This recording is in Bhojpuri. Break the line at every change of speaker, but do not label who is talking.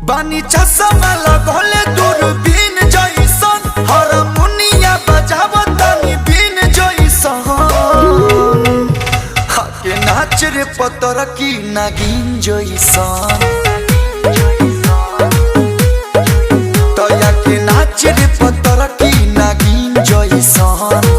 बानी चश्मा लगौले दूरबीन जइसन हारमोनिया बजावतानी बीन जइसन हाके नाच रे पतर की नागिन जइसन तया के नाच रे पतर की नागिन जइसन।